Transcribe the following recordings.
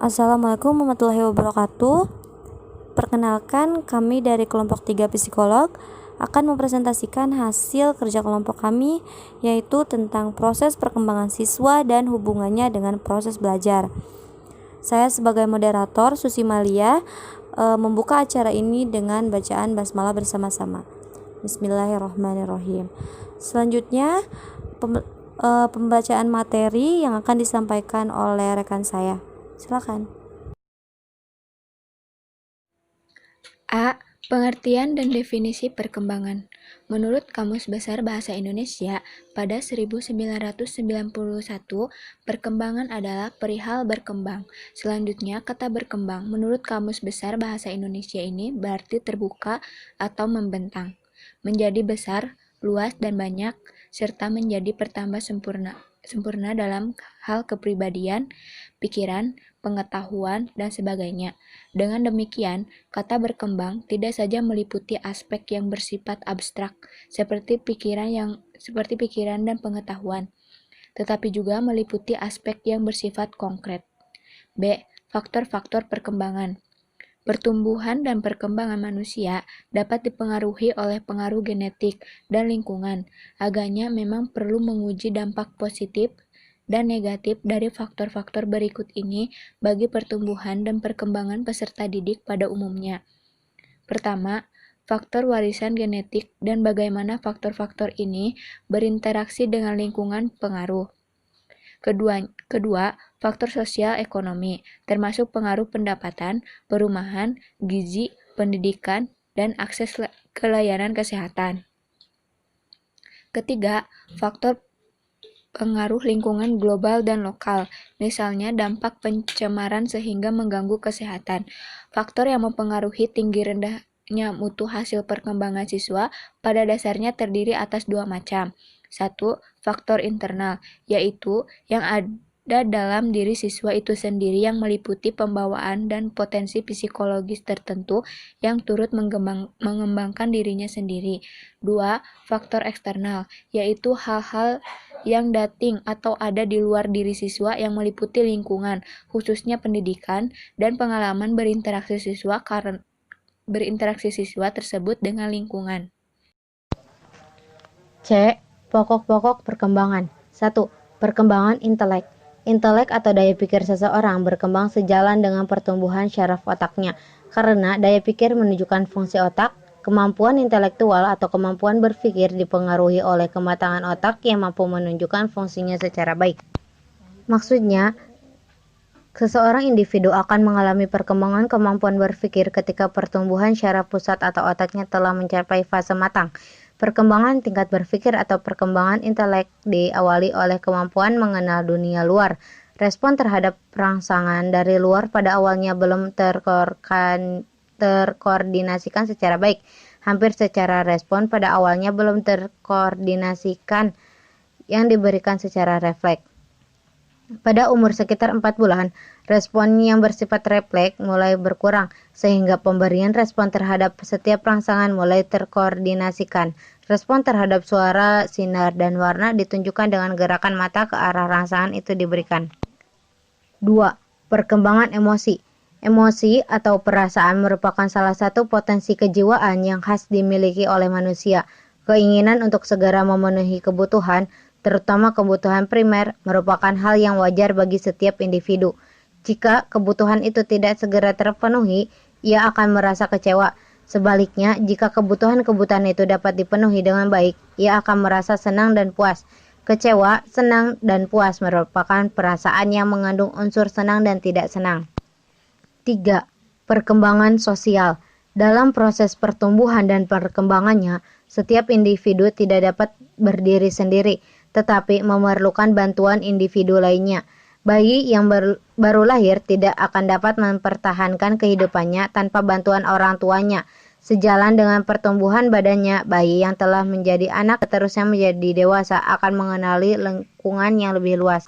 Assalamualaikum warahmatullahi wabarakatuh. Perkenalkan, kami dari kelompok 3 psikolog akan mempresentasikan hasil kerja kelompok kami, yaitu tentang proses perkembangan siswa dan hubungannya dengan proses belajar. Saya sebagai moderator, Susi Malia, membuka acara ini dengan bacaan basmalah bersama-sama. Bismillahirrahmanirrahim. Selanjutnya, pembacaan materi yang akan disampaikan oleh rekan saya. Silakan. A. Pengertian dan definisi perkembangan. Menurut Kamus Besar Bahasa Indonesia, pada 1991, perkembangan adalah perihal berkembang. Selanjutnya, kata berkembang menurut Kamus Besar Bahasa Indonesia ini berarti terbuka atau membentang, menjadi besar, luas dan banyak, serta menjadi bertambah sempurna dalam hal kepribadian, pikiran, pengetahuan, dan sebagainya. Dengan demikian, kata berkembang tidak saja meliputi aspek yang bersifat abstrak seperti pikiran dan pengetahuan, tetapi juga meliputi aspek yang bersifat konkret. B. Faktor-faktor perkembangan. Pertumbuhan dan perkembangan manusia dapat dipengaruhi oleh pengaruh genetik dan lingkungan. Agaknya memang perlu menguji dampak positif dan negatif dari faktor-faktor berikut ini bagi pertumbuhan dan perkembangan peserta didik pada umumnya. Pertama, faktor warisan genetik dan bagaimana faktor-faktor ini berinteraksi dengan lingkungan pengaruh. Kedua, faktor sosial ekonomi, termasuk pengaruh pendapatan, perumahan, gizi, pendidikan, dan akses ke layanan kesehatan. Ketiga, faktor pengaruh lingkungan global dan lokal, misalnya dampak pencemaran sehingga mengganggu kesehatan. Faktor yang mempengaruhi tinggi rendahnya mutu hasil perkembangan siswa pada dasarnya terdiri atas dua macam. Satu, faktor internal, yaitu yang ada dalam diri siswa itu sendiri yang meliputi pembawaan dan potensi psikologis tertentu yang turut mengembangkan dirinya sendiri. Dua, faktor eksternal, yaitu hal-hal yang dating atau ada di luar diri siswa yang meliputi lingkungan, khususnya pendidikan dan pengalaman berinteraksi siswa tersebut dengan lingkungan. C. Pokok-pokok perkembangan. 1. Perkembangan intelek. Intelek atau daya pikir seseorang berkembang sejalan dengan pertumbuhan syaraf otaknya, karena daya pikir menunjukkan fungsi otak. Kemampuan intelektual atau kemampuan berpikir dipengaruhi oleh kematangan otak yang mampu menunjukkan fungsinya secara baik. Maksudnya, seseorang individu akan mengalami perkembangan kemampuan berpikir ketika pertumbuhan syaraf pusat atau otaknya telah mencapai fase matang. Perkembangan tingkat berpikir atau perkembangan intelek diawali oleh kemampuan mengenal dunia luar. Respon terhadap rangsangan dari luar pada awalnya belum terkoordinasikan secara baik. Hampir secara respon pada awalnya belum terkoordinasikan yang diberikan secara refleks. Pada umur sekitar 4 bulan, respon yang bersifat refleks mulai berkurang, sehingga pemberian respon terhadap setiap rangsangan mulai terkoordinasikan. Respon terhadap suara, sinar, dan warna ditunjukkan dengan gerakan mata ke arah rangsangan itu diberikan. 2. Perkembangan emosi. Emosi atau perasaan merupakan salah satu potensi kejiwaan yang khas dimiliki oleh manusia. Keinginan untuk segera memenuhi kebutuhan, terutama kebutuhan primer, merupakan hal yang wajar bagi setiap individu. Jika kebutuhan itu tidak segera terpenuhi, ia akan merasa kecewa. Sebaliknya, jika kebutuhan-kebutuhan itu dapat dipenuhi dengan baik, ia akan merasa senang dan puas. Kecewa, senang, dan puas merupakan perasaan yang mengandung unsur senang dan tidak senang. 3. Perkembangan sosial. Dalam proses pertumbuhan dan perkembangannya, setiap individu tidak dapat berdiri sendiri, tetapi memerlukan bantuan individu lainnya. Bayi yang baru lahir tidak akan dapat mempertahankan kehidupannya tanpa bantuan orang tuanya. Sejalan dengan pertumbuhan badannya, bayi yang telah menjadi anak seterusnya menjadi dewasa akan mengenali lingkungan yang lebih luas.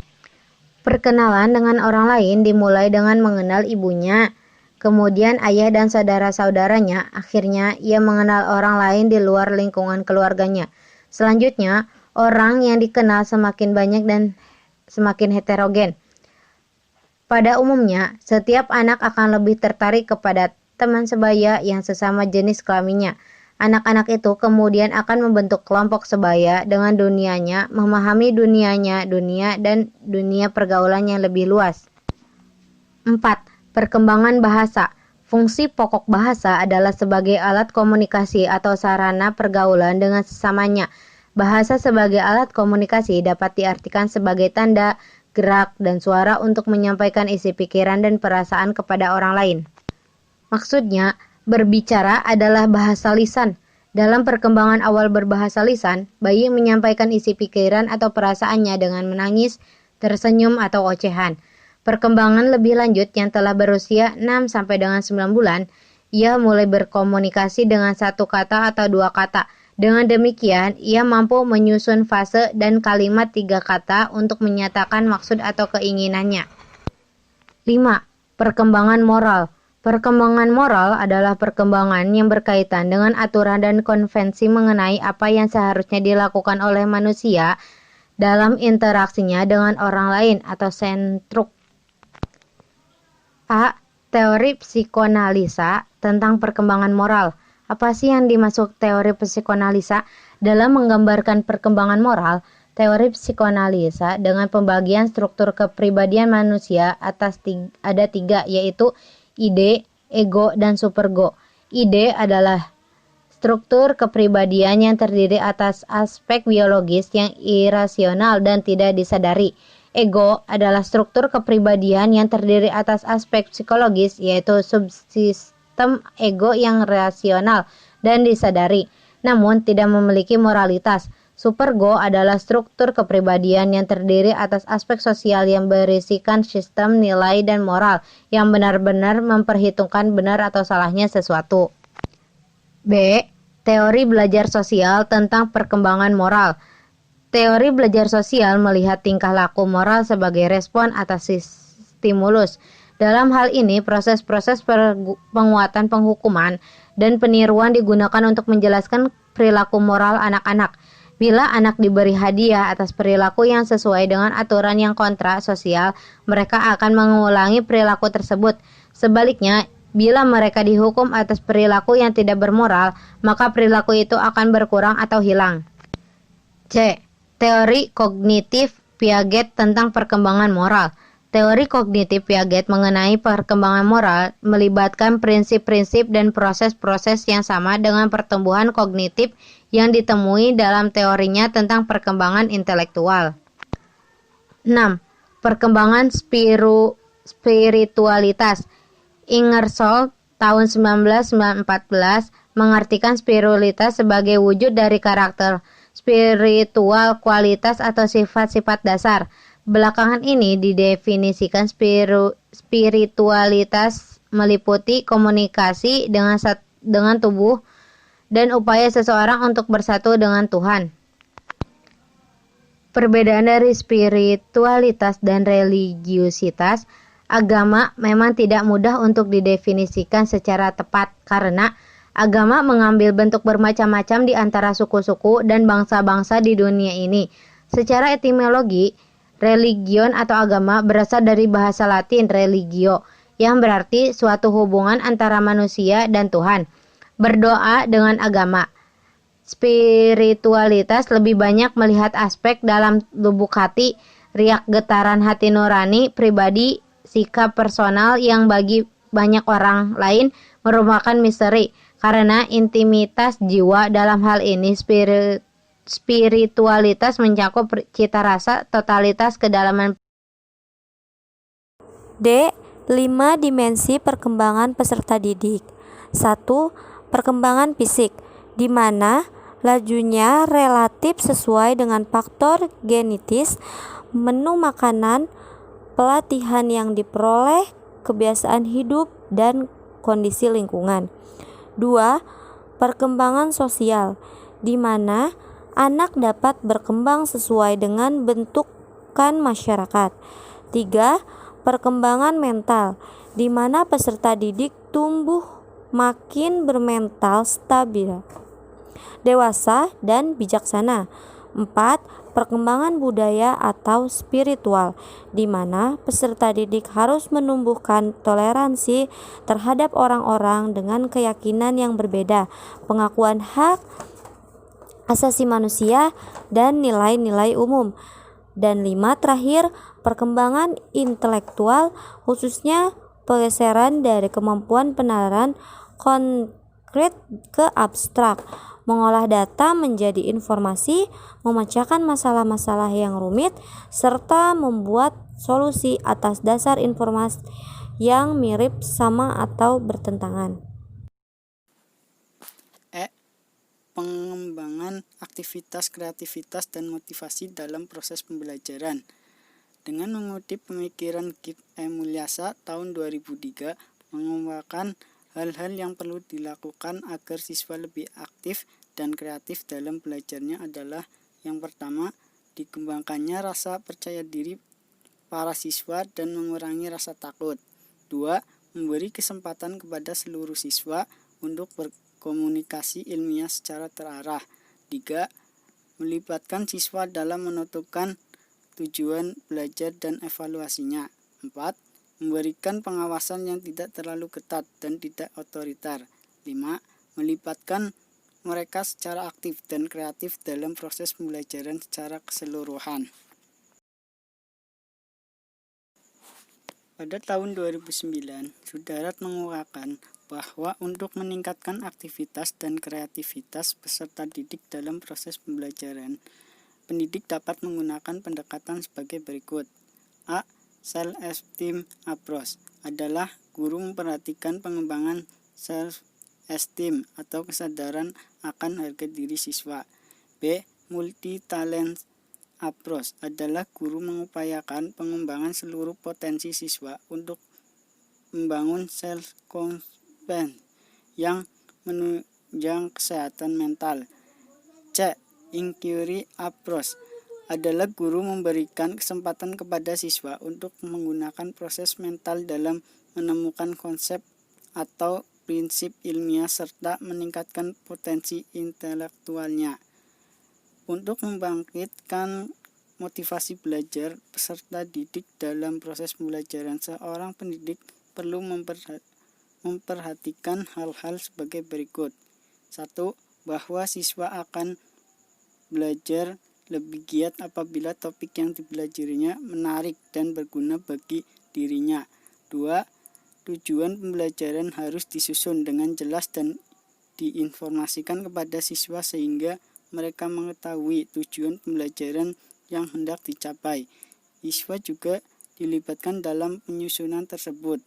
Perkenalan dengan orang lain dimulai dengan mengenal ibunya, kemudian ayah dan saudara-saudaranya. Akhirnya, ia mengenal orang lain di luar lingkungan keluarganya. Selanjutnya, orang yang dikenal semakin banyak dan semakin heterogen. Pada umumnya, setiap anak akan lebih tertarik kepada teman sebaya yang sesama jenis kelaminnya. Anak-anak itu kemudian akan membentuk kelompok sebaya dengan dunianya, memahami dunianya, dunia dan dunia pergaulan yang lebih luas. 4. Perkembangan bahasa. Fungsi pokok bahasa adalah sebagai alat komunikasi atau sarana pergaulan dengan sesamanya. Bahasa sebagai alat komunikasi dapat diartikan sebagai tanda, gerak, dan suara untuk menyampaikan isi pikiran dan perasaan kepada orang lain. Maksudnya, berbicara adalah bahasa lisan. Dalam perkembangan awal berbahasa lisan, bayi menyampaikan isi pikiran atau perasaannya dengan menangis, tersenyum, atau ocehan. Perkembangan lebih lanjut yang telah berusia 6 sampai dengan 9 bulan, ia mulai berkomunikasi dengan satu kata atau dua kata. Dengan demikian, ia mampu menyusun fase dan kalimat 3 kata untuk menyatakan maksud atau keinginannya. 5. Perkembangan moral. Perkembangan moral adalah perkembangan yang berkaitan dengan aturan dan konvensi mengenai apa yang seharusnya dilakukan oleh manusia dalam interaksinya dengan orang lain atau sentruk. A. Teori psikoanalisa tentang perkembangan moral. Apa sih yang dimaksud teori psikoanalisa? Dalam menggambarkan perkembangan moral, teori psikoanalisa dengan pembagian struktur kepribadian manusia ada 3, yaitu ide, ego, dan superego. Ide adalah struktur kepribadian yang terdiri atas aspek biologis yang irasional dan tidak disadari. Ego adalah struktur kepribadian yang terdiri atas aspek psikologis, yaitu subsistem ego yang rasional dan disadari, namun tidak memiliki moralitas. Superego adalah struktur kepribadian yang terdiri atas aspek sosial yang berisikan sistem nilai dan moral yang benar-benar memperhitungkan benar atau salahnya sesuatu. B. Teori belajar sosial tentang perkembangan moral. Teori belajar sosial melihat tingkah laku moral sebagai respon atas stimulus. Dalam hal ini, proses-proses penguatan penghukuman dan peniruan digunakan untuk menjelaskan perilaku moral anak-anak. Bila anak diberi hadiah atas perilaku yang sesuai dengan aturan yang kontra sosial, mereka akan mengulangi perilaku tersebut. Sebaliknya, bila mereka dihukum atas perilaku yang tidak bermoral, maka perilaku itu akan berkurang atau hilang. C. Teori kognitif Piaget tentang perkembangan moral. Teori kognitif Piaget mengenai perkembangan moral melibatkan prinsip-prinsip dan proses-proses yang sama dengan pertumbuhan kognitif yang ditemui dalam teorinya tentang perkembangan intelektual. 6. Perkembangan spiritualitas. Ingersoll tahun 1914 mengartikan spiritualitas sebagai wujud dari karakter spiritual, kualitas atau sifat-sifat dasar. Belakangan ini didefinisikan spiritualitas meliputi komunikasi dengan tubuh dan upaya seseorang untuk bersatu dengan Tuhan. Perbedaan dari spiritualitas dan religiusitas, agama memang tidak mudah untuk didefinisikan secara tepat karena agama mengambil bentuk bermacam-macam di antara suku-suku dan bangsa-bangsa di dunia ini. Secara etimologi, religion atau agama berasal dari bahasa Latin religio, yang berarti suatu hubungan antara manusia dan Tuhan. Berdoa dengan agama. Spiritualitas lebih banyak melihat aspek dalam lubuk hati, riak getaran hati nurani, pribadi, sikap personal yang bagi banyak orang lain merupakan misteri. Karena intimitas jiwa dalam hal ini spiritualitas mencakup cita rasa, totalitas, kedalaman. D. 5 dimensi perkembangan peserta didik. 1. Perkembangan fisik, di mana lajunya relatif sesuai dengan faktor genetis, menu makanan, pelatihan yang diperoleh, kebiasaan hidup, dan kondisi lingkungan. 2. Perkembangan sosial, di mana anak dapat berkembang sesuai dengan bentukan masyarakat. 3. Perkembangan mental, di mana peserta didik tumbuh makin bermental stabil, dewasa, dan bijaksana. 4. perkembangan budaya atau spiritual, di mana peserta didik harus menumbuhkan toleransi terhadap orang-orang dengan keyakinan yang berbeda, pengakuan hak asasi manusia, dan nilai-nilai umum. Dan 5 terakhir, perkembangan intelektual, khususnya pergeseran dari kemampuan penalaran konkret ke abstrak, mengolah data menjadi informasi, memecahkan masalah-masalah yang rumit, serta membuat solusi atas dasar informasi yang mirip, sama, atau bertentangan. Pengembangan aktivitas kreativitas dan motivasi dalam proses pembelajaran. Dengan mengutip pemikiran Kip Mulyasa tahun 2003, mengembangkan hal-hal yang perlu dilakukan agar siswa lebih aktif dan kreatif dalam belajarnya adalah: yang pertama, dikembangkannya rasa percaya diri para siswa dan mengurangi rasa takut. 2. Memberi kesempatan kepada seluruh siswa untuk berkomunikasi ilmiah secara terarah. 3. Melibatkan siswa dalam menentukan tujuan belajar dan evaluasinya. 4. Memberikan pengawasan yang tidak terlalu ketat dan tidak otoriter. 5. Melibatkan mereka secara aktif dan kreatif dalam proses pembelajaran secara keseluruhan. Pada tahun 2009, Sudarat mengungkapkan bahwa untuk meningkatkan aktivitas dan kreativitas peserta didik dalam proses pembelajaran, pendidik dapat menggunakan pendekatan sebagai berikut. A. Self-esteem approach adalah guru memperhatikan pengembangan self-esteem atau kesadaran akan harga diri siswa. B. Multi-talent approach adalah guru mengupayakan pengembangan seluruh potensi siswa untuk membangun self-confidence yang menunjang kesehatan mental. C. Inquiry approach adalah guru memberikan kesempatan kepada siswa untuk menggunakan proses mental dalam menemukan konsep atau prinsip ilmiah serta meningkatkan potensi intelektualnya. Untuk membangkitkan motivasi belajar peserta didik dalam proses pembelajaran, seorang pendidik perlu memperhatikan hal-hal sebagai berikut. 1. Bahwa siswa akan belajar lebih giat apabila topik yang dipelajarinya menarik dan berguna bagi dirinya. 2. Tujuan pembelajaran harus disusun dengan jelas dan diinformasikan kepada siswa sehingga mereka mengetahui tujuan pembelajaran yang hendak dicapai. Siswa juga dilibatkan dalam penyusunan tersebut.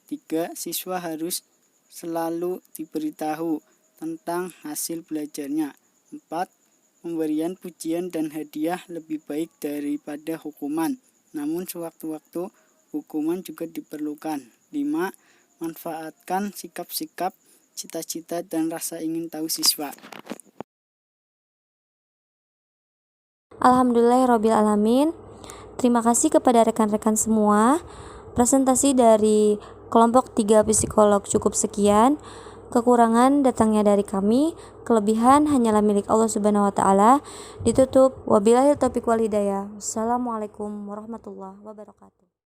3. Siswa harus selalu diberitahu tentang hasil belajarnya. 4. Pemberian pujian dan hadiah lebih baik daripada hukuman, namun sewaktu-waktu hukuman juga diperlukan. 5. Manfaatkan sikap-sikap, cita-cita, dan rasa ingin tahu siswa. Alhamdulillahirrabbilalamin. Terima kasih kepada rekan-rekan semua. Presentasi dari kelompok 3 psikolog cukup sekian. Kekurangan datangnya dari kami, kelebihan hanyalah milik Allah Subhanahu wa taala. Ditutup, wabillahi taufiq wal hidayah. Wassalamualaikum warahmatullahi wabarakatuh.